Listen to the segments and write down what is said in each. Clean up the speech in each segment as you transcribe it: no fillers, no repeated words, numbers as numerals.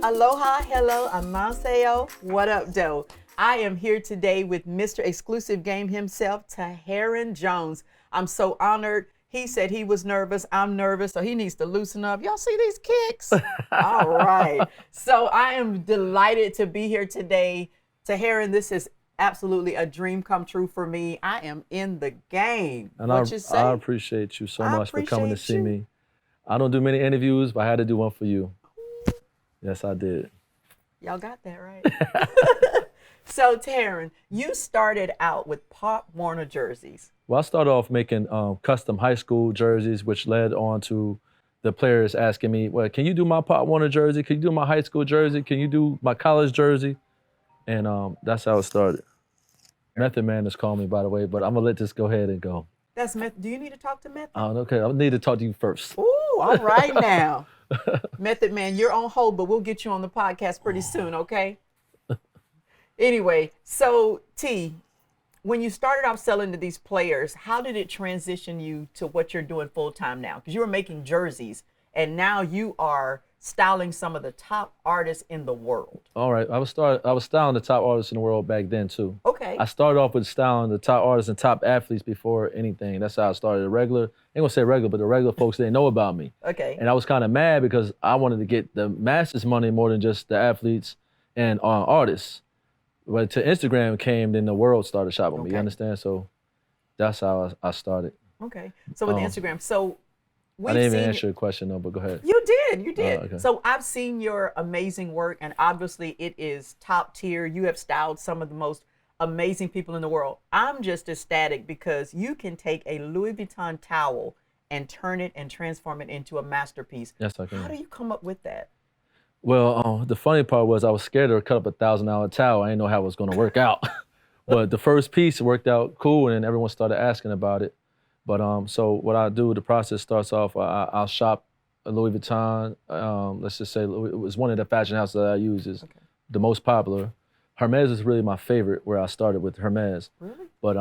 Aloha, hello, annyeonghaseyo. What up, doe? I am here today with Mr. Exclusive Game himself, Taharon Jones. I'm so honored. He said he was nervous. I'm nervous, so he needs to loosen up. Y'all see these kicks? All right. So I am delighted to be here today. Taharon, this is absolutely a dream come true for me. I am in the game. And What you say? I appreciate you so much for coming to see me. I don't do many interviews, but I had to do one for you. Yes, I did. Y'all got that right. So, Taharon, you started out with Pop Warner jerseys. Well, I started off making custom high school jerseys, which led on to the players asking me, well, can you do my Pop Warner jersey? Can you do my high school jersey? Can you do my college jersey? And that's how it started. Method Man is calling me, by the way, but I'm going to let this go ahead and go. That's Method. Do you need to talk to Method? Okay, I need to talk to you first. Ooh, all right now. Method Man, you're on hold, but we'll get you on the podcast pretty soon, okay? Anyway, so T, when you started off selling to these players, how did it transition you to what you're doing full time now? Because you were making jerseys, and now you are styling some of the top artists in the world. All right, I was styling the top artists in the world back then too. Okay. I started off with styling the top artists and top athletes before anything. That's how I started. I ain't gonna say regular, but the regular folks didn't know about me. Okay. And I was kind of mad because I wanted to get the masses money more than just the athletes and artists. But to Instagram came, then the world started shopping me. You understand? So that's how I started. Okay. So with Instagram, so I didn't even answer your question though, but go ahead. You did. Okay. So I've seen your amazing work, and obviously it is top tier. You have styled some of the most amazing people in the world. I'm just ecstatic because you can take a Louis Vuitton towel and turn it and transform it into a masterpiece. Yes, I can. How do you come up with that? Well, the funny part was I was scared to cut up $1,000 towel. I didn't know how it was going to work out. But the first piece worked out cool, and then everyone started asking about it. But so what I do, the process starts off, I'll shop a Louis Vuitton. Let's just say it was one of the fashion houses that I use is the most popular. Hermes is really my favorite, where I started with Hermes. Really? But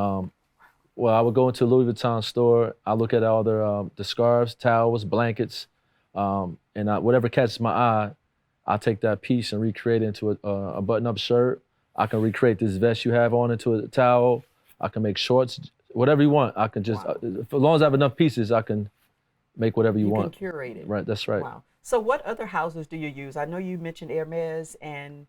well, I would go into a Louis Vuitton store. I look at all the scarves, towels, blankets, and whatever catches my eye, I take that piece and recreate it into a button-up shirt. I can recreate this vest you have on into a towel. I can make shorts, whatever you want. I can just, as long as I have enough pieces, I can make whatever you want. You can curate it. Right, that's right. Wow. So what other houses do you use? I know you mentioned Hermes and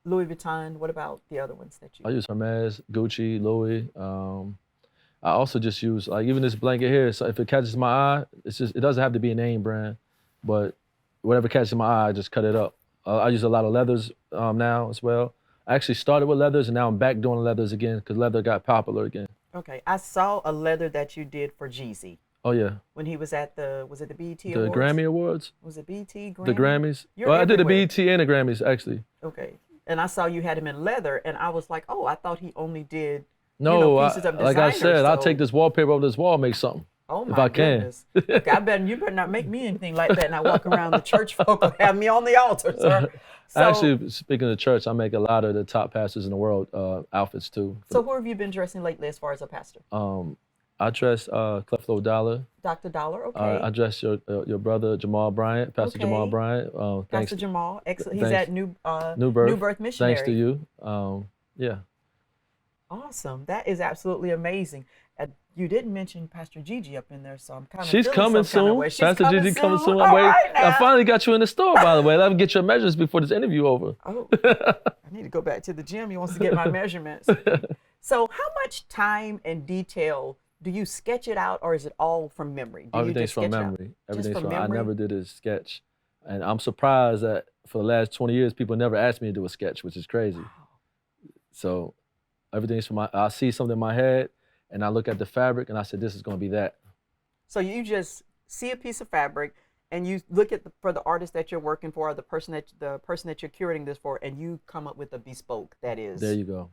Louis Vuitton. What about the other ones that you use? I use Hermes, Gucci, Louis. I also just use, like even this blanket here, so if it catches my eye, it doesn't have to be a name brand, but whatever catches my eye, I just cut it up. I use a lot of leathers now as well. I actually started with leathers, and now I'm back doing leathers again because leather got popular again. Okay, I saw a leather that you did for Jeezy. Oh yeah. When he was at was it the BET the Awards? Grammy Awards? Was it BET, Grammy? The Grammys. You're I did the everywhere. BET and the Grammys actually. Okay, and I saw you had him in leather, and I was like, oh, I thought he only did pieces of designer. Like I said, I'll take this wallpaper over this wall and make something. Oh my if I goodness. can. Okay, you better not make me anything like that, and I walk around the church folk will have me on the altar, sir. So, actually, speaking of church, I make a lot of the top pastors in the world outfits too. So who have you been dressing lately as far as a pastor? I dress Creflo Dollar. Dr. Dollar, okay. I dress your brother Jamal Bryant, Pastor Jamal Bryant. Pastor Jamal, excellent. He's at New Birth Missionary. Thanks to you. Yeah. Awesome. That is absolutely amazing. You didn't mention Pastor Gigi up in there, so I'm kind of She's coming soon. Pastor Gigi coming soon. I finally got you in the store, by the way. Let me get your measurements before this interview over. Oh, I need to go back to the gym. He wants to get my measurements. So how much time and detail do you sketch it out, or is it all from memory? Everything's from memory. Everything's from memory. I never did a sketch. And I'm surprised that for the last 20 years, people never asked me to do a sketch, which is crazy. Wow. So everything's from I see something in my head, and I look at the fabric, and I said, this is going to be that. So you just see a piece of fabric, and you look at for the artist that you're working for, or the person that you're curating this for, and you come up with a bespoke that is. There you go.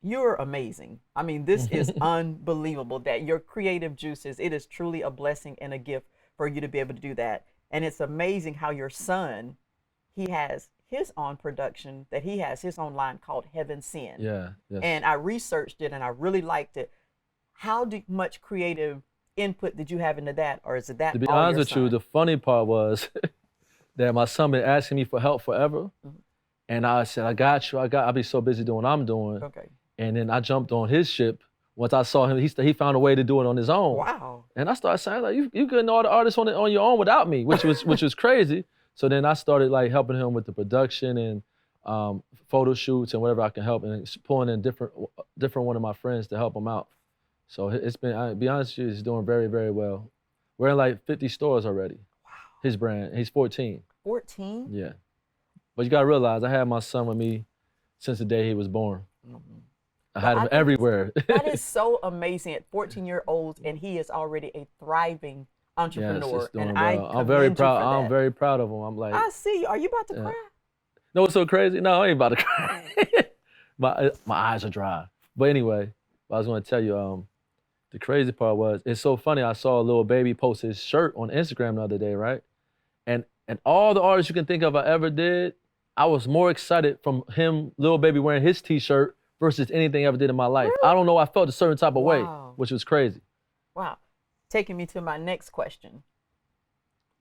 You're amazing. I mean, this is unbelievable that your creative juices, it is truly a blessing and a gift for you to be able to do that. And it's amazing how your son, he has his own production, that he has his own line called Heaven Send. Yeah. Yes. And I researched it and I really liked it. How much creative input did you have into that, or is it that? To be honest with you, the funny part was that my son been asking me for help forever. And I said, I got you. I'll be so busy doing what I'm doing. Okay. And then I jumped on his ship. Once I saw him, he found a way to do it on his own. Wow. And I started saying, like, you getting all the artists on your own without me, which was crazy. So then I started like helping him with the production and photo shoots and whatever I can help, and pulling in different one of my friends to help him out. So it's been, I'll be honest with you, he's doing very, very well. We're in like 50 stores already. Wow. His brand, he's 14. 14? Yeah. But you gotta realize, I had my son with me since the day he was born. I had him everywhere. That is so amazing at 14-year-olds, and he is already a thriving entrepreneur. Yes, it's doing and well. I I'm very commend you proud. for that. I'm very proud of him. I'm like, I see. Are you about to cry? No, it's so crazy. No, I ain't about to cry. my eyes are dry. But anyway, I was gonna tell you, the crazy part was, it's so funny. I saw a little baby post his shirt on Instagram the other day, right? And all the artists you can think of I ever did, I was more excited from him, little baby, wearing his T-shirt versus anything I ever did in my life. Really? I don't know. I felt a certain type of way, Wow. which was crazy. Wow. Taking me to my next question.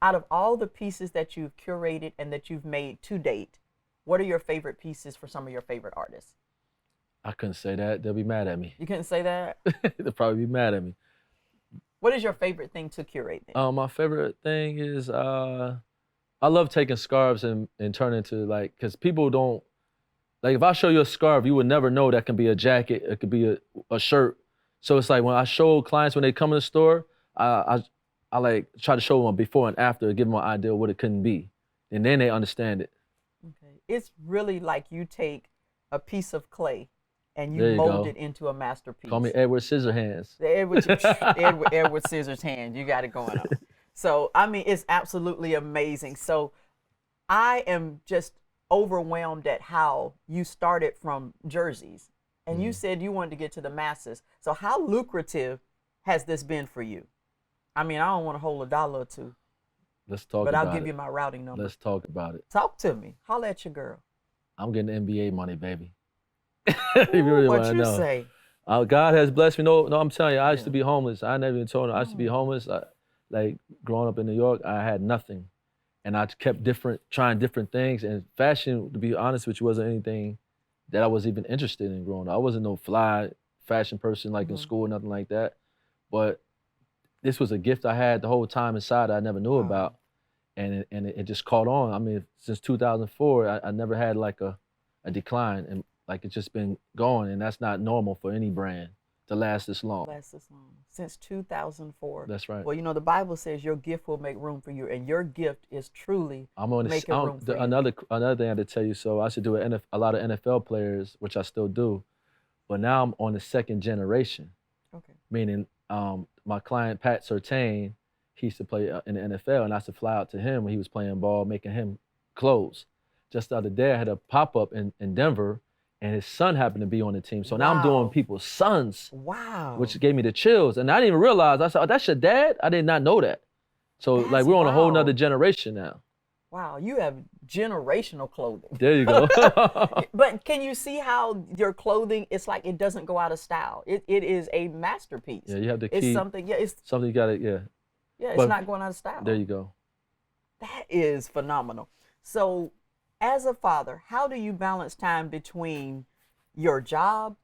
Out of all the pieces that you've curated and that you've made to date, what are your favorite pieces for some of your favorite artists? I couldn't say that. They'll be mad at me. You couldn't say that? They'll probably be mad at me. What is your favorite thing to curate then? My favorite thing is I love taking scarves and turning into, like, because people don't, like, if I show you a scarf, you would never know that can be a jacket, it could be a shirt. So it's like when I show clients when they come in the store, I like try to show them a before and after, give them an idea of what it couldn't be. And then they understand it. Okay. It's really like you take a piece of clay and you There you mold go. it into a masterpiece. Call me Edward Scissorhands. The Edward Scissors hand. You got it going on. So, I mean, it's absolutely amazing. So I am just overwhelmed at how you started from jerseys and you said you wanted to get to the masses. So how lucrative has this been for you? I mean, I don't want to hold $1 or $2. Let's talk but about it. I'll give you my routing number. Let's talk about it. Talk to me. Holla at your girl. I'm getting NBA money, baby. If you really What want to you know. say? God has blessed me. No, I'm telling you, I used to be homeless. I never even told her. I used to be homeless. Like growing up in New York, I had nothing. And I kept trying different things. And fashion, to be honest with you, wasn't anything that I was even interested in growing up. I wasn't no fly fashion person like in school, nothing like that. But this was a gift I had the whole time inside I never knew about. And it just caught on. I mean, since 2004, I never had like a decline. And like it's just been going. And that's not normal for any brand to last this long. Since 2004. That's right. Well, you know, the Bible says your gift will make room for you, and your gift is truly making room for you. Another thing I had to tell you, so I used to do a lot of NFL players, which I still do, but now I'm on the second generation. Okay. Meaning my client, Pat Surtain, he used to play in the NFL, and I used to fly out to him when he was playing ball, making him clothes. Just the other day, I had a pop-up in Denver, and his son happened to be on the team. So now I'm doing people's sons. Wow. Which gave me the chills. And I didn't even realize. I said, oh, that's your dad? I did not know that. So like we're on a whole nother generation now. Wow, you have generational clothing. There you go. But can you see how your clothing, it's like it doesn't go out of style. It is a masterpiece. Yeah, you have to keep. It's something you gotta, Yeah, it's not going out of style. There you go. That is phenomenal. So as a father, how do you balance time between your job,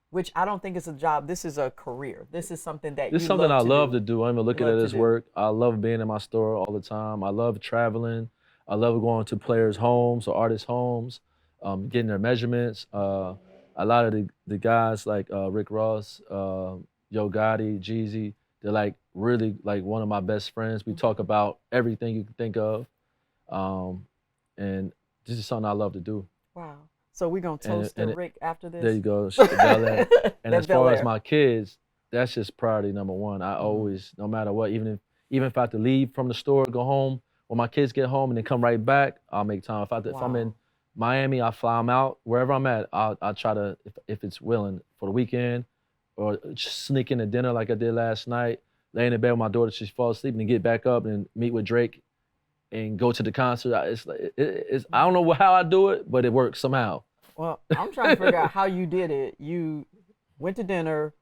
which I don't think is a job, this is a career. This is something that This is something I love to do. I'm even looking at it as work. I love being in my store all the time. I love traveling. I love going to players' homes or artists' homes, getting their measurements. A lot of the guys like Rick Ross, Yo Gotti, Jeezy, they're like really like one of my best friends. We talk about everything you can think of. And this is something I love to do. Wow. So we're going to toast to Rick after this? There you go. And as far as my kids, that's just priority number one. I always, no matter what, even if I have to leave from the store, go home, when my kids get home and then come right back, I'll make time. If I'm in Miami, I'll fly them out. Wherever I'm at, I'll try to, if it's willing, for the weekend, or just sneak in a dinner like I did last night, lay in the bed with my daughter, she falls asleep, and then get back up and meet with Drake and go to the concert. I don't know how I do it, but it works somehow. Well, I'm trying to figure out how you did it. You went to dinner,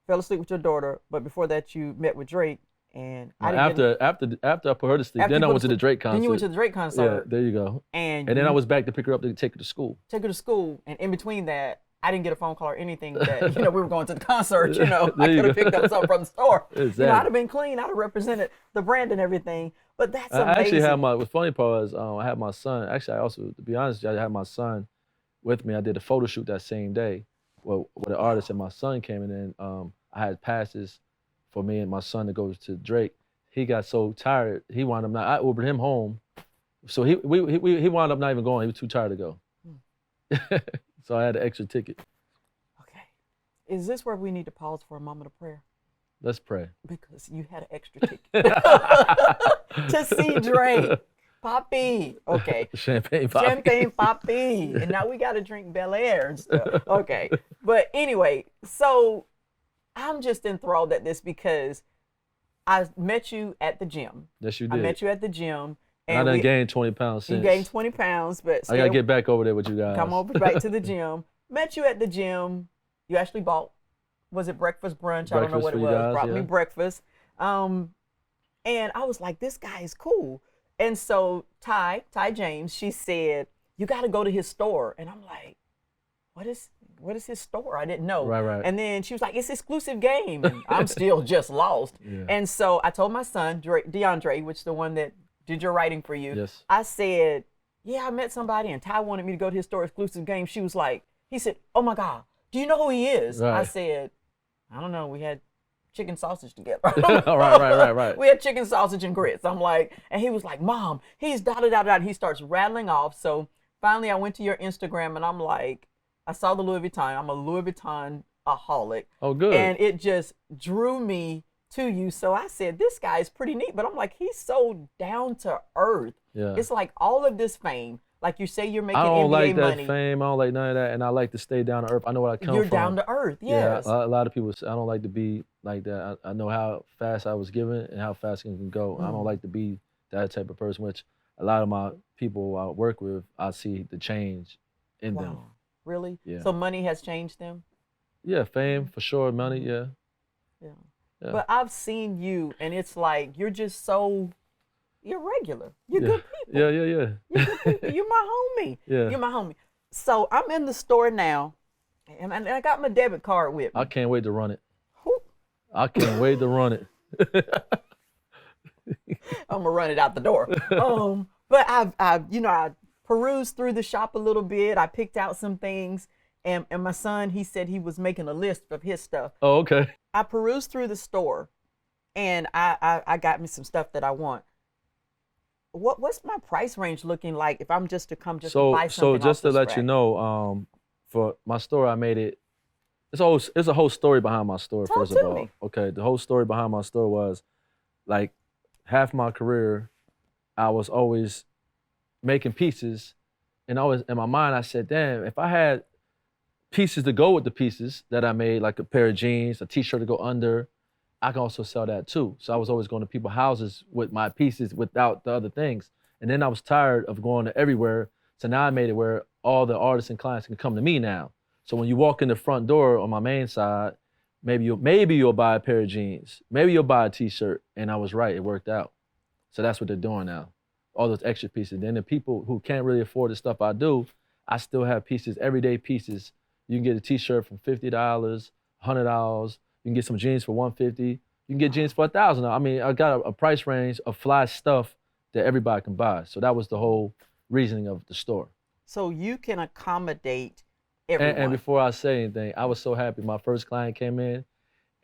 fell asleep with your daughter, but before that you met with Drake, And Well, I didn't after I put her to sleep, after then you I put went to her the Drake concert. Then you went to the Drake Yeah, concert. there you go. And then I you was back to pick her up to take her to school. take her to school. And in between that, I didn't get a phone call or anything that, we were going to the concert, I There could you have go. picked up something from the store. Exactly. I'd have been clean. I'd have represented the brand and everything. But that's I amazing. actually had the funny part was I had my son. Actually, I also, to be honest, I had my son with me. I did a photo shoot that same day with an artist, and my son came in, and I had passes for me and my son to go to Drake. He got so tired, he wound up not. I Ubered him home, so he wound up not even going. He was too tired to go. So I had an extra ticket. Okay. Is this where we need to pause for a moment of prayer? Let's pray. Because you had an extra ticket to see Drake. Poppy. Okay. Champagne Poppy. Champagne Poppy. And now we got to drink Bel Air and stuff. Okay. But anyway, so I'm just enthralled at this because I met you at the gym. Yes, you did. I met you at the gym. And I done gained 20 pounds since. You gained 20 pounds, but I got to get back over there with you guys. come over back to the gym. Met you at the gym. You actually bought, was it breakfast, brunch? I don't know what it was. Guys, brought me breakfast. And I was like, this guy is cool. And so Tai James, she said, you got to go to his store. And I'm like, what is his store? I didn't know. Right. And then she was like, it's exclusive game. And I'm still just lost. Yeah. And so I told my son, DeAndre, which is the one that did your writing for you. Yes. I said, yeah, I met somebody and Ty wanted me to go to his store exclusive game. She was like, he said, oh my God, do you know who he is? Right. I said, I don't know. We had chicken sausage together. Right. We had chicken sausage and grits. I'm like, and he was like, Mom, he's da-da-da-da. He starts rattling off. So finally I went to your Instagram and I'm like, I saw the Louis Vuitton. I'm a Louis Vuitton-aholic. Oh, good. And it just drew me to you. So I said, this guy is pretty neat. But I'm like, he's so down to earth. Yeah. It's like all of this fame. Like you say, you're making I don't NBA like that money. fame. I don't like none of that. And I like to stay down to earth. I know where I come You're from. down to earth, yes. Yeah, a lot of people say, I don't like to be like that. I know how fast I was given and how fast it can go. I don't like to be that type of person, which a lot of my people I work with, I see the change in them. Really? Yeah. So money has changed them? Yeah, fame for sure, money, yeah. Yeah. Yeah. But I've seen you, and it's like you're just so, you're regular. You're good people. Yeah. You're good people. You're my homie. Yeah. You're my homie. So I'm in the store now, and I got my debit card with me. I can't wait to run it. Whoop. I can't wait to run it. I'm gonna run it out the door. But I perused through the shop a little bit. I picked out some things, and my son, he said he was making a list of his stuff. Oh, okay. I perused through the store, and I got me some stuff that I want. What's my price range looking like if I'm just to come to buy something? So just to off the let you rack? know, for my store, I made it. It's a whole story behind my store. Talk First to of all, me. okay, the whole story behind my store was, like, half my career, I was always making pieces, and always in my mind I said, damn, if I had pieces to go with the pieces that I made, like a pair of jeans, a t-shirt to go under, I can also sell that too. So I was always going to people's houses with my pieces without the other things. And then I was tired of going to everywhere. So now I made it where all the artists and clients can come to me now. So when you walk in the front door on my main side, maybe you'll buy a pair of jeans. Maybe you'll buy a t-shirt. And I was right, it worked out. So that's what they're doing now. All those extra pieces. Then the people who can't really afford the stuff I do, I still have pieces, everyday pieces. You can get a t-shirt from $50, $100. You can get some jeans for $150. You can get jeans for $1,000. I mean, I got a price range of fly stuff that everybody can buy. So that was the whole reasoning of the store. So you can accommodate everyone. And before I say anything, I was so happy. My first client came in,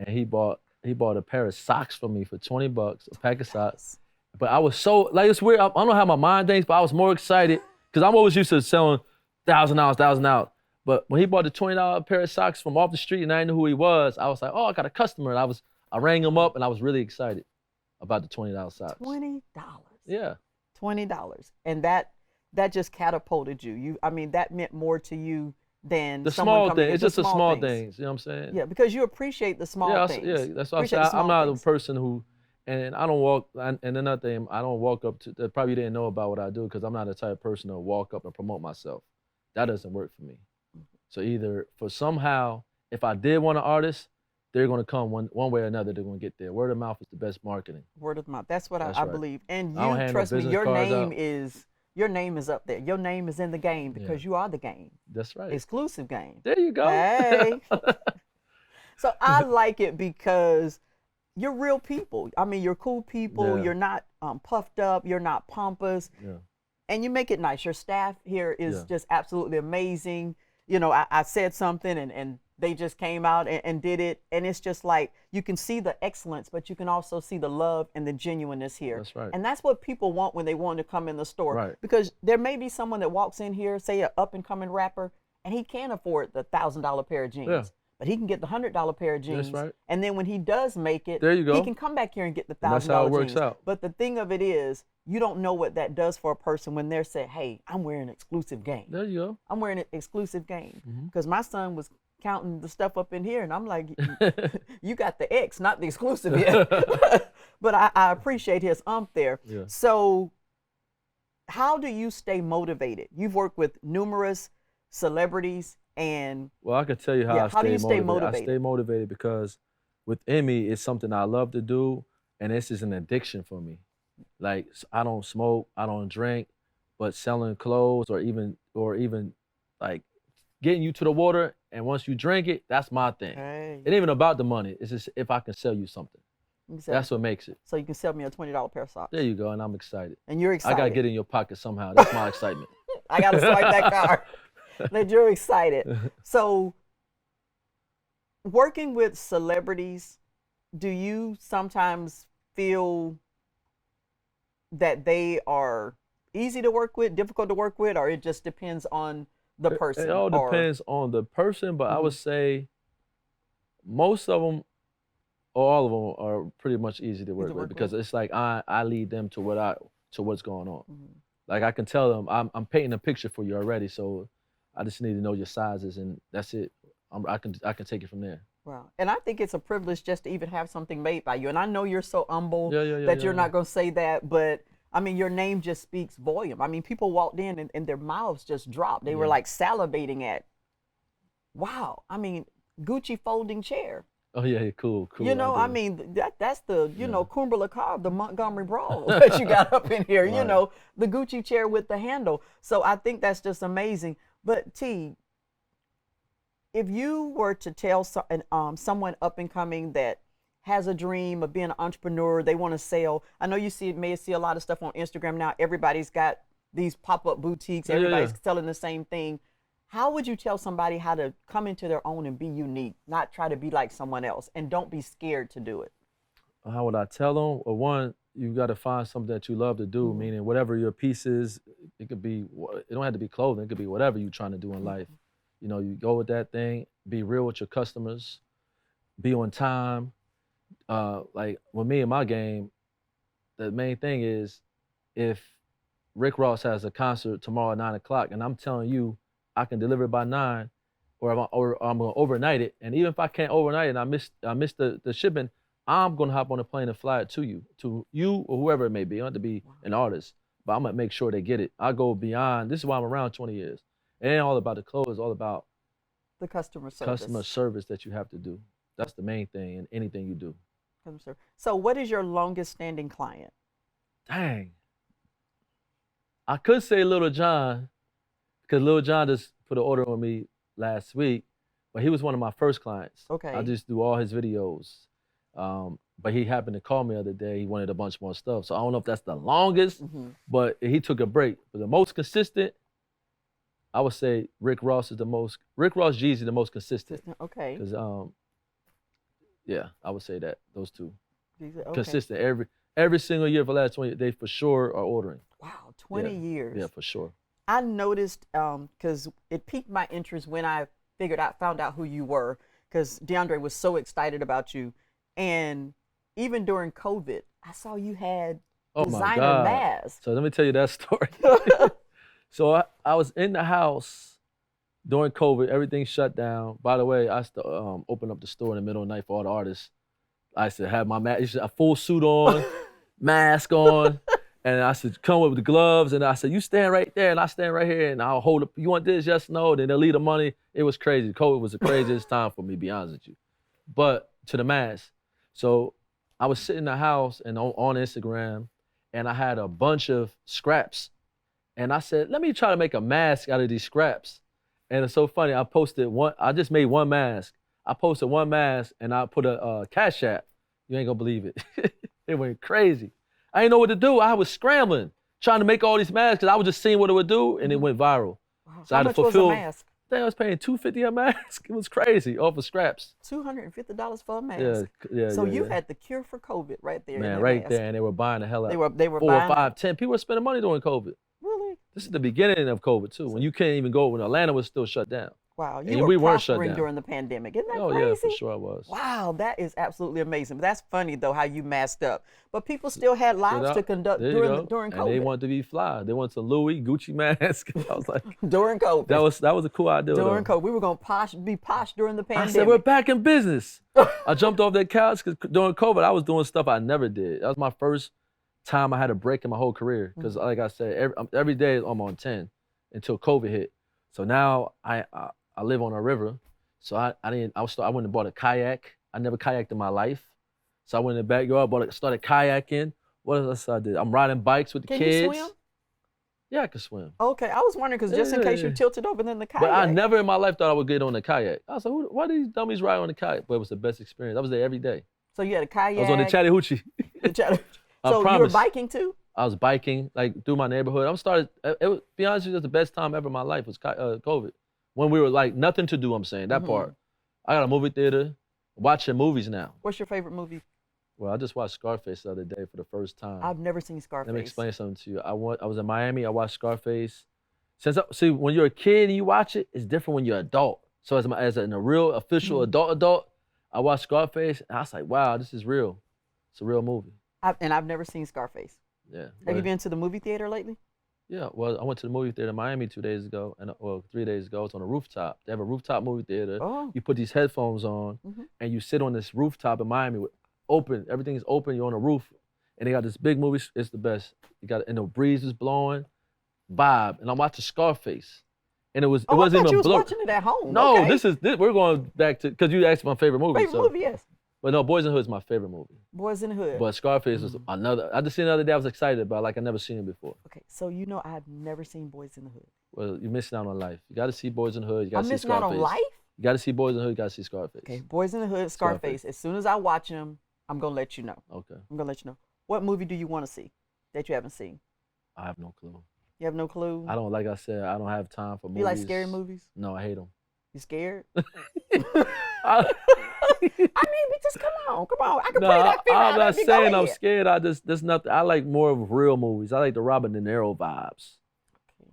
and he bought a pair of socks for me for $20, a pack of socks. But I was so, like, it's weird. I don't know how my mind thinks, but I was more excited because I'm always used to selling $1,000. But when he bought the $20 pair of socks from off the street and I didn't know who he was, I was like, oh, I got a customer. And I rang him up and I was really excited about the $20 socks. $20. Yeah. $20. And that just catapulted you. I mean, that meant more to you than The someone small coming thing. in. It's just the small things. You know what I'm saying? Yeah, because you appreciate the small things. Yeah, that's what I'm Appreciate saying. the I'm small not things. a person who, and I don't walk, and another thing, I don't walk up to, that probably didn't know about what I do because I'm not the type of person to walk up and promote myself. That doesn't work for me. So either for somehow, if I did want an artist, they're going to come one way or another. They're going to get there. Word of mouth is the best marketing. Word of mouth. That's what That's I right. believe. And I don't you hand no trust me, business your cards name out. is up there. Your name is in the game because you are the game. That's right. Exclusive game. There you go. Hey. So I like it because you're real people. I mean, you're cool people. Yeah. You're not puffed up. You're not pompous. Yeah. And you make it nice. Your staff here is Yeah. just absolutely amazing. You know, I said something and they just came out and did it. And it's just like, you can see the excellence, but you can also see the love and the genuineness here. That's right. And that's what people want when they want to come in the store. Right. Because there may be someone that walks in here, say an up and coming rapper, and he can't afford the $1,000 pair of jeans. Yeah. But he can get the $100 pair of jeans. That's right. And then when he does make it, There you go. he can come back here and get the $1,000 that's how it works jeans. out. But the thing of it is, you don't know what that does for a person when they're saying, hey, I'm wearing exclusive game. There you go. I'm wearing an exclusive game. Mhm. Because my son was counting the stuff up in here, and I'm like, you got the X, not the exclusive yet. But I appreciate his there. Yeah. So how do you stay motivated? You've worked with numerous celebrities, and Well, I can tell you how Yeah, I how do stay you stay motivated. I motivated? stay motivated because within me, it's something I love to do, and this is an addiction for me. Like, I don't smoke, I don't drink, but selling clothes or even like getting you to the water, and once you drink it, that's my thing. hey, It ain't even about the money. It's just if I can sell you something. you sell- That's what makes it. so you can sell me a $20 pair of socks. There you go, and I'm excited. And you're I excited. gotta get in your pocket somehow. That's my excitement. I got to swipe that card. That you're excited. So, working with celebrities, do you sometimes feel that they are easy to work with, difficult to work with, or it just depends on the person? It all or- depends on the person, but I would say most of them, or all of them, are pretty much easy to work work with with. because it's like I lead them to what's going on. Mhm. Like, I can tell them I'm painting a picture for you already, so I just need to know your sizes, and that's it. I can take it from there. Wow. And I think it's a privilege just to even have something made by you. And I know you're so humble Yeah, that you're yeah. not going to say that, but I mean, your name just speaks volume. I mean, people walked in and their mouths just dropped. They were Yeah. like salivating at, wow. I mean, Gucci folding chair. Oh yeah, cool. You know, I do. mean, that's the, you Yeah. know, Kumbala Car, the Montgomery Brawl that you got up in here, you Right. know, the Gucci chair with the handle. So I think that's just amazing. But T, if you were to tell someone up and coming that has a dream of being an entrepreneur, they want to sell. I know you may see a lot of stuff on Instagram now. Everybody's got these pop-up boutiques. Yeah, yeah, Everybody's yeah. selling the same thing. How would you tell somebody how to come into their own and be unique, not try to be like someone else, and don't be scared to do it? How would I tell them? Well, one, you got to find something that you love to do, meaning whatever your piece is. It could be, it don't have to be clothing. It could be whatever you're trying to do in life. You know, you go with that thing, be real with your customers, be on time. Like with me in my game, the main thing is if Rick Ross has a concert tomorrow at 9 o'clock and I'm telling you I can deliver it by 9, or I'm gonna overnight it, and even if I can't overnight it and I miss the shipment, I'm gonna hop on a plane and fly it to you or whoever it may be. I don't have to be an artist, but I'm gonna make sure they get it. I go beyond. This is why I'm around 20 years. It ain't all about the clothes. It's all about The customer service. customer service that you have to do. That's the main thing in anything you do. Customer service. So, what is your longest standing client? Dang. I could say Little John, because Little John just put an order on me last week, but he was one of my first clients. Okay. I just do all his videos. But he happened to call me the other day. He wanted a bunch more stuff. So I don't know if that's the longest, but he took a break. But the most consistent, I would say Rick Ross Jeezy, the most consistent. Okay. Because, yeah, I would say that, those two. Okay. Consistent. Every single year for the last 20 years, they for sure are ordering. Wow, 20 years. Yeah, for sure. I noticed, because it piqued my interest when I found out who you were, because DeAndre was so excited about you. And even during COVID, I saw you had Oh my designer God. masks. So let me tell you that story. So I was in the house during COVID. Everything shut down. By the way, I used to open up the store in the middle of the night for all the artists. I used to have my mask, a full suit on, mask on, and I said, come with the gloves. And I said, you stand right there, and I stand right here, and I'll hold up. You want this? Yes, no. Then they'll leave the money. It was crazy. COVID was the craziest time for me, to be honest with you. But to the mask. So I was sitting in the house and on Instagram, and I had a bunch of scraps. And I said, let me try to make a mask out of these scraps. And it's so funny, I just made one mask. I posted one mask and I put a Cash App. You ain't gonna believe it. It went crazy. I didn't know what to do. I was scrambling, trying to make all these masks because I was just seeing what it would do, and it went viral. Wow. So I How had much to fulfill. was a mask? I think I was paying $250 a mask. It was crazy, off of scraps. $250 for a mask. Yeah. So you yeah. had the cure for COVID right there. Man, in that right mask. there, and they were buying the hell out. They were 4, buying 5, 10 people were spending money during COVID. Really? This is the beginning of COVID too, when you can't even go when Atlanta was still shut down. Wow, And you we were weren't shut prospering down. during the pandemic. Isn't that Oh crazy? yeah, for sure I was. Wow, that is absolutely amazing. But that's funny though how you masked up. But people still had lives to conduct during COVID. And they wanted to be fly. They wanted to Louis Gucci mask. I was like, during COVID. that was a cool idea. During though. COVID, we were gonna be posh during the pandemic. I said we're back in business. I jumped off that couch because during COVID I was doing stuff I never did. That was my first time I had a break in my whole career because, like I said, every day I'm on 10 until COVID hit. So now I live on a river. So I went and bought a kayak. I never kayaked in my life. So I went in the backyard, started kayaking. What else I did? I'm riding bikes with the kids. Can you swim? Yeah, I can swim. Okay, I was wondering because just in case you tilted over in the kayak. But I never in my life thought I would get on the kayak. I was like, why do these dummies ride on the kayak? But it was the best experience. I was there every day. So you had a kayak. I was on the Chattahoochee. So you were biking too? I was biking like through my neighborhood. Be honest with you, it was the best time ever in my life was COVID. When we were like nothing to do, I'm saying, that part. I got a movie theater, watching movies now. What's your favorite movie? Well, I just watched Scarface the other day for the first time. I've never seen Scarface. Let me explain something to you. I was in Miami, I watched Scarface. See, when you're a kid and you watch it, it's different when you're an adult. So as a real official adult, I watched Scarface and I was like, wow, this is real. It's a real movie. I've never seen Scarface. Yeah. Have you been to the movie theater lately? Yeah, well, I went to the movie theater in Miami 2 days ago, 3 days ago. It's on a rooftop. They have a rooftop movie theater. Oh. You put these headphones on, and you sit on this rooftop in Miami with open. Everything's open. You're on a roof, and they got this big movie. It's the best. And the breeze is blowing, vibe. And I'm watching Scarface, and it wasn't I thought even you was blur. watching it at home. No, okay. We're going back to because you asked my favorite movie. Favorite movie, yes. But no, Boys in the Hood is my favorite movie. Boys in the Hood. But Scarface was another. I just seen it the other day. I was excited about, like I never seen it before. Okay, so you know I've never seen Boys in the Hood. Well, you're missing out on life. You got to see Boys in the Hood. You got to see missing Scarface. out on life? You got to see Boys in the Hood. You got to see Scarface. Okay, Boys in the Hood, Scarface. As soon as I watch them, I'm gonna let you know. Okay. I'm gonna let you know. What movie do you want to see that you haven't seen? I have no clue. You have no clue? I don't, like I said, I don't have time for movies. You like scary movies? No, I hate them. You scared? I mean, just come on. I can play that fear I'm out not of you. saying Go I'm ahead. scared. There's nothing. I like more of real movies. I like the Robert De Niro vibes. Okay.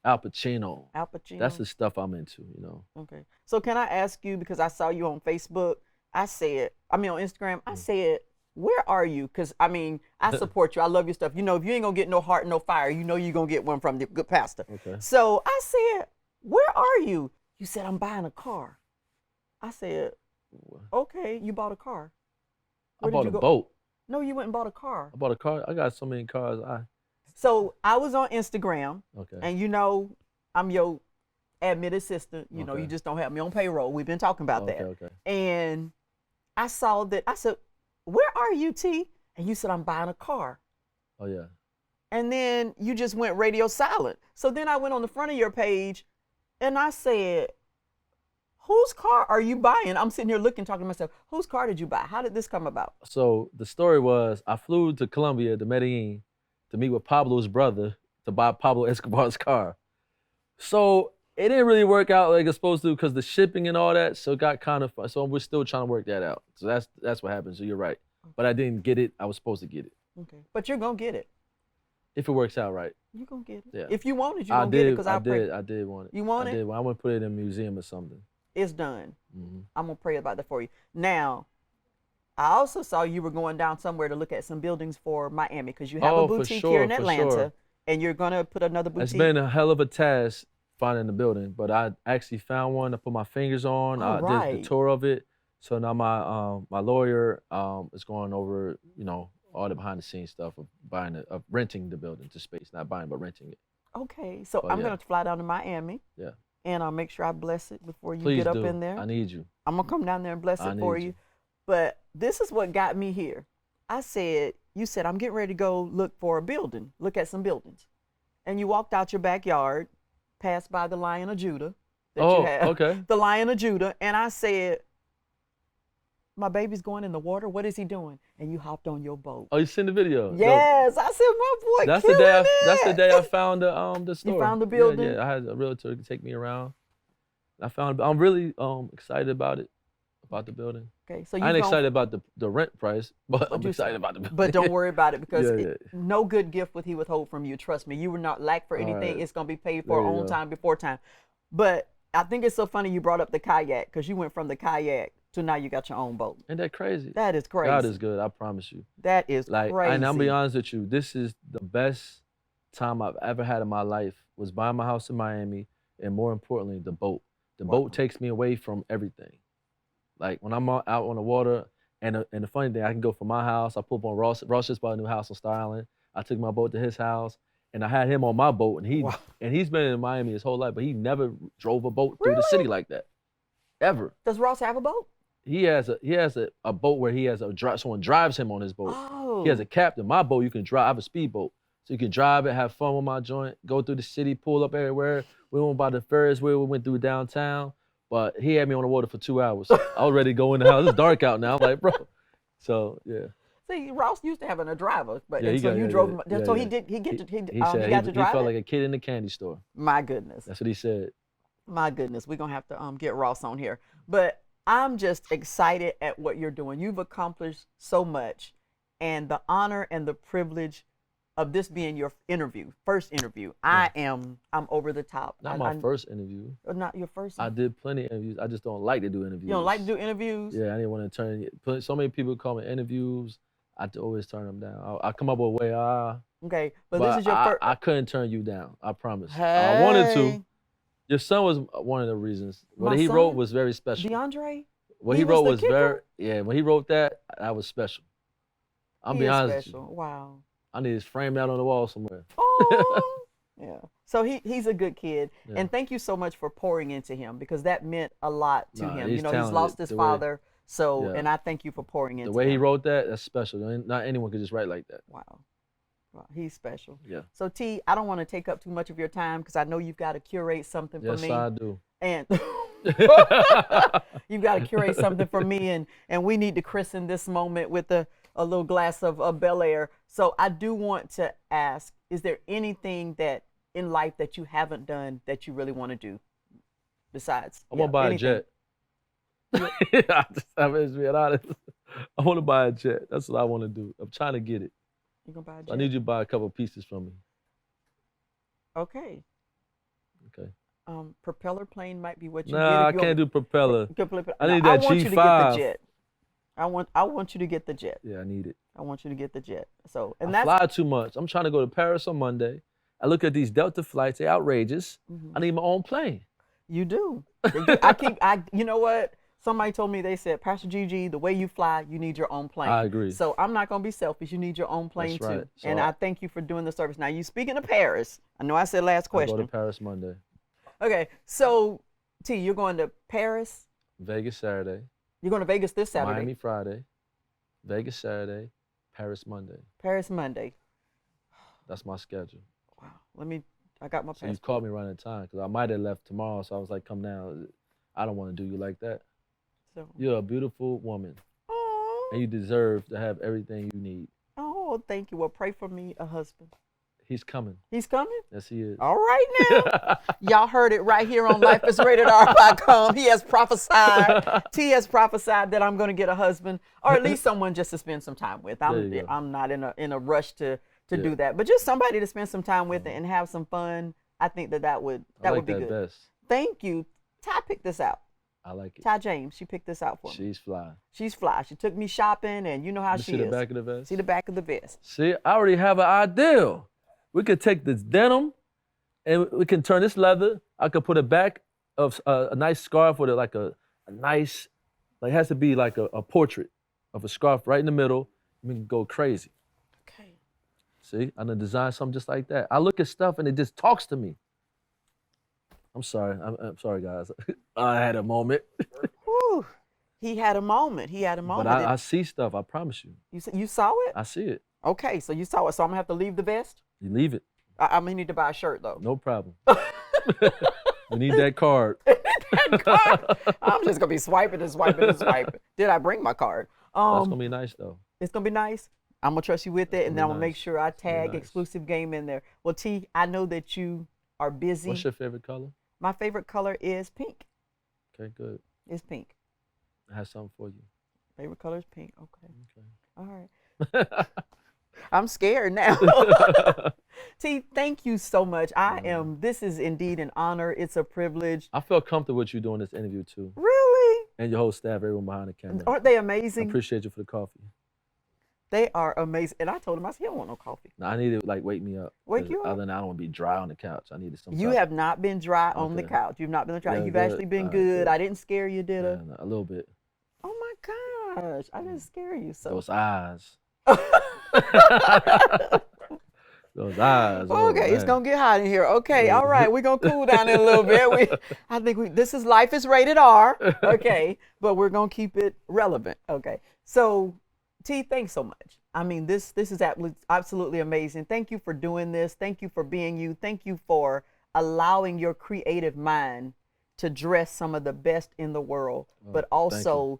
Al Pacino. Al Pacino. That's the stuff I'm into, you know. Okay. So can I ask you, because I saw you on Facebook, on Instagram, I said, where are you? Because, I mean, I support you. I love your stuff. You know, if you ain't going to get no heart, no fire, you know you're going to get one from the good pastor. Okay. So I said, where are you? You said, I'm buying a car. I said, okay, you bought a car. I bought a boat. No, you went and bought a car. I bought a car. I got so many cars. So I was on Instagram, Okay. and you know, I'm your admin assistant. You know, Okay. you just don't have me on payroll. We've been talking about that. Okay. And I saw that. I said, where are you, T? And you said, I'm buying a car. Oh, yeah. And then you just went radio silent. So then I went on the front of your page, and I said, whose car are you buying? I'm sitting here looking, talking to myself, whose car did you buy? How did this come about? So the story was I flew to Colombia, to Medellin, to meet with Pablo's brother to buy Pablo Escobar's car. So it didn't really work out like it's supposed to because the shipping and all that, so it got kind of fun. So we're still trying to work that out. So that's what happened. So you're right. But I didn't get it. I was supposed to get it. Okay. But you're going to get it. If it works out right. You're going to get it. Yeah. If you want it, you're going to get it. Because I did want it. You want it? I did. I want to put it in a museum or something. It's done. Mm-hmm. I'm going to pray about that for you. Now, I also saw you were going down somewhere to look at some buildings for Miami because you have a boutique here in Atlanta, and you're going to put another boutique. It's been a hell of a task finding the building, but I actually found one. I put my fingers on. I did the tour of it. So now my lawyer is going over, you know, all the behind the scenes stuff of renting the building to space, not buying but renting it. Okay, so But I'm yeah. going to fly down to Miami. Yeah. And I'll make sure I bless it before you Please get up do. in there. I need you. I'm going to come down there and bless it for you. But this is what got me here. I said, you said, I'm getting ready to go look for a building, look at some buildings. And you walked out your backyard, passed by the Lion of Judah that you have. Okay. The Lion of Judah. And I said, my baby's going in the water. What is he doing? And you hopped on your boat. Oh, you seen the video? Yes. I said, my boy, That's killing the day. it. That's the day I found the store. You found the building? Yeah. I had a realtor take me around. I'm really excited about it, about the building. Okay, so I ain't excited about the rent price, but I'm excited about the building. But don't worry about it because Yeah. no good gift would he withhold from you. Trust me, you will not lack for anything. right. It's gonna be paid for There you on go. time, before time. But I think it's so funny you brought up the kayak because you went from the kayak to now you got your own boat. Ain't that crazy? That is crazy. God is good. I promise you. That is Like, crazy. and I'm be honest with you. This is the best time I've ever had in my life. Was buying my house in Miami, and more importantly, the boat. The Wow. boat takes me away from everything. Like when I'm out on the water, and the funny thing, I can go from my house. I pull up on Ross. Ross just bought a new house on Star Island. I took my boat to his house, and I had him on my boat, and he's been in Miami his whole life, but he never drove a boat through the city like that, ever. Does Ross have a boat? He has a boat where he has someone drives him on his boat. Oh. He has a captain. My boat, you can drive. I have a speedboat, so you can drive it, have fun with my joint, go through the city, pull up everywhere. We went by the Ferris wheel. We went through downtown, but he had me on the water for 2 hours. I was ready to go in the house. It's dark out now. I'm like, bro. So yeah. See, Ross used to having a driver, but Yeah, and he so got- you yeah, drove yeah, him. yeah, So yeah. he said got to he drive felt it? like a kid in the candy store. My goodness. That's what he said. My goodness, we're gonna have to get Ross on here. But I'm just excited at what you're doing. You've accomplished so much, and the honor and the privilege of this being your first interview. I'm over the top. Not my first interview. Not your first. I did plenty of interviews. I just don't like to do interviews. You don't like to do interviews? Yeah, I didn't want to turn. So many people call me interviews. I always turn them down. I come up with a way. Okay, but this is your first. I couldn't turn you down. I promise. Hey. I wanted to. Your son was one of the reasons. What My he son? wrote was very special. DeAndre? What he he wrote was the was very. kicker? Yeah, when he wrote that, that was special. I'm He being is honest with special. you. Wow. I need to frame that on the wall somewhere. Oh. Yeah. So he's a good kid, Yeah. and thank you so much for pouring into him because that meant a lot to Nah, him. he's You know, he's talented. lost his The way- father, so Yeah. and I thank you for pouring into The way him. he wrote that, that's special. Not anyone could just write like that. Wow. He's special. Yeah. So T, I don't want to take up too much of your time because I know you've got to curate something for Yes, me. I do. And you've got to curate something for me, and we need to christen this moment with a little glass of Bel Air. So I do want to ask, is there anything that in life that you haven't done that you really want to do besides? I want to buy anything? a jet. I'm just being honest. I want to buy a jet. That's what I want to do. I'm trying to get it. You gonna buy a jet? So I need you to buy a couple pieces from me. Okay. Okay. Propeller plane might be what you Nah, I get. can't do propeller. I need I that want you to get the G5. jet. I want you to get the jet. Yeah, I need it. I want you to get the jet. So, and I that's fly too much. I'm trying to go to Paris on Monday. I look at these Delta flights. They're outrageous. I need my own plane. you do. You know what? Somebody told me, they said, Pastor Gigi, the way you fly, you need your own plane. I agree. So I'm not going to be selfish. You need your own plane That's right. too. So and I thank you for doing the service. Now, you speaking of Paris. I know I said last I go to question. Paris Monday. Okay. So, T, you're going to Paris. Vegas Saturday. You're going to Vegas this Saturday. Miami Friday. Vegas Saturday. Paris Monday. Paris Monday. That's my schedule. Wow. I got my So you passport. called me right in time because I might have left tomorrow. So I was like, come down. I don't want to do you like that. So, You're a beautiful woman, oh, and you deserve to have everything you need. oh, thank you. Well, pray for me, a husband. He's coming. He's coming? Yes, he is. All right now. Y'all heard it right here on lifeisratedr.com. He has prophesied. T has prophesied that I'm going to get a husband, or at least someone just to spend some time with. There you go. I'm not in a rush to Yeah. do that, but just somebody to spend some time with and have some fun. I think that would I like would be that good. best. Thank you. Ty picked this out. I like it. Tai James, she picked this out for me. She's fly. She's fly. She took me shopping, and you know how You she see is. the back of the vest? See the back of the vest. See, I already have an idea. We could take this denim, and we can turn this leather. I could put a back of a nice scarf with like a nice, like it has to be like a portrait of a scarf right in the middle. We can go crazy. Okay. See, I'm gonna design something just like that. I look at stuff and it just talks to me. I'm sorry. I'm sorry, guys. I had a moment. Whew. He had a moment. He had a But moment. I see stuff. I promise you. You saw it? I see it. Okay, so you saw it. So I'm gonna have to leave the vest. You leave it. I'm gonna need to buy a shirt though. No problem. We need that card. That card. I'm just gonna be swiping and swiping and swiping. Did I bring my card? That's gonna be nice though. It's gonna be nice. I'm gonna trust you with it, and then I'm gonna make sure I tag exclusive game in there. Well, T, I know that you are busy. What's your favorite color? My favorite color is pink. Okay, good. It's pink. I have something for you. Favorite color is pink. Okay. All right. Okay. I'm scared now. T, thank you so much. This is indeed an honor. It's a privilege. I felt comfortable with you doing this interview too. Really? And your whole staff, everyone behind the camera. Aren't they I amazing? appreciate you for the coffee. They are amazing. And I told him, I said, he don't want no coffee. No, I needed wake me up. Wake you up? Other than I don't want to be dry on the couch. I needed some. You have not been dry on the couch. You've not been dry. Yeah, You've good. actually been All right, good. good. I didn't scare you, did I? No, a little bit. Oh my gosh. I didn't scare you. So Those eyes. Those eyes. Okay, it's gonna get hot in here. Okay, all right, we're gonna cool down in a little bit. I think this is Life is Rated R. Okay, but we're gonna keep it relevant. Okay, so T, thanks so much. I mean, this is absolutely amazing. Thank you for doing this. Thank you for being you. Thank you for allowing your creative mind to dress some of the best in the world, but also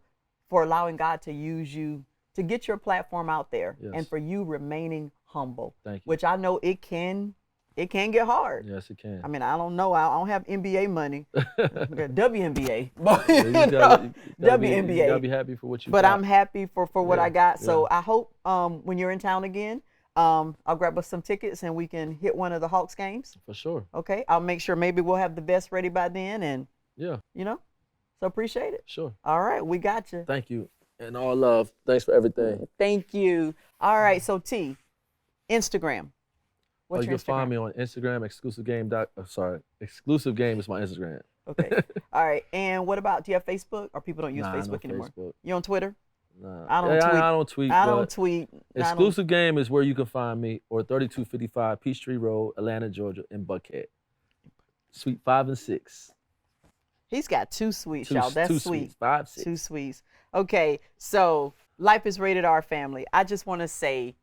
for allowing God to use you to get your platform out there, and for you remaining humble. Thank you. Which I know it can get hard. Yes, it can. I mean, I don't know. I don't have NBA money. WNBA. WNBA. You gotta be happy for what you But got. I'm happy for what I got. So I hope when you're in town again, I'll grab us some tickets and we can hit one of the Hawks games. For sure. Okay. I'll make sure maybe we'll have the vest ready by then, and Yeah. So appreciate it. Sure. All right, we got you. Thank you. And all love. Thanks for everything. Thank you. All right, so T, Instagram. What's you your can find Instagram? me on Instagram, exclusive game. Exclusive game is my Instagram. Okay. All right. And what about, do you have Facebook, or people don't use Nah, Facebook no anymore? Facebook. You on Twitter? Nah. I don't tweet. I don't tweet. I but don't tweet. Exclusive game is where you can find me, or 3255 Peachtree Road, Atlanta, Georgia, in Buckhead. Suite 5 and 6. He's got two suites, y'all. That's two sweet. Suites, 5, 6. 2 suites. Okay, so Life is Rated R, family. I just want to say,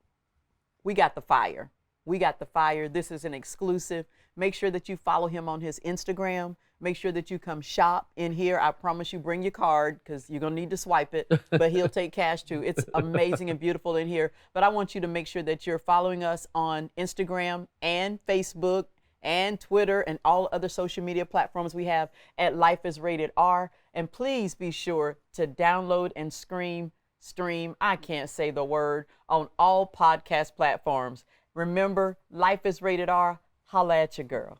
we got the fire. We got the fire. This is an exclusive. Make sure that you follow him on his Instagram. Make sure that you come shop in here. I promise you, bring your card, because you're going to need to swipe it, but he'll take cash too. It's amazing and beautiful in here. But I want you to make sure that you're following us on Instagram and Facebook and Twitter and all other social media platforms we have at Life is Rated R. And please be sure to download and stream, I can't say the word, on all podcast platforms. Remember, Life is Rated R. Holla at your girl.